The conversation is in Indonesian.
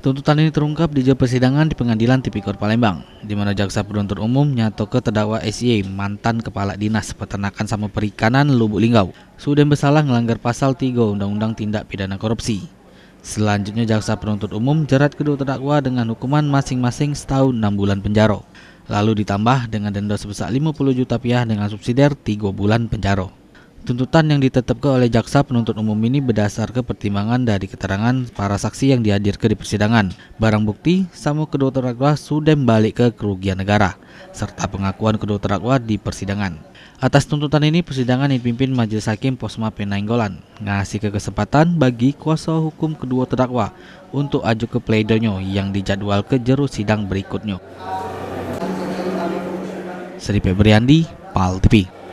Tuntutan ini terungkap di jam persidangan di Pengadilan Tipikor Palembang, di mana jaksa penuntut umum nyato ke terdakwa SY, mantan Kepala Dinas Peternakan sama Perikanan Lubuk Linggau, sudah bersalah melanggar pasal 3 Undang-Undang Tindak Pidana Korupsi. Selanjutnya jaksa penuntut umum jerat kedua terdakwa dengan hukuman masing-masing setahun 6 bulan penjara, lalu ditambah dengan denda sebesar 50 juta rupiah dengan subsidiar 3 bulan penjara. Tuntutan yang ditetapkan oleh jaksa penuntut umum ini berdasarkan pertimbangan dari keterangan para saksi yang dihadirkan di persidangan, barang bukti sama kedua terdakwa sudah balik ke kerugian negara, serta pengakuan kedua terdakwa di persidangan. Atas tuntutan ini, persidangan dipimpin Majelis Hakim Posma Penanggolan ngasih kesempatan bagi kuasa hukum kedua terdakwa untuk aju ke pledoinya yang dijadwal ke jero sidang berikutnya. Sri Febriandi, PAL TV.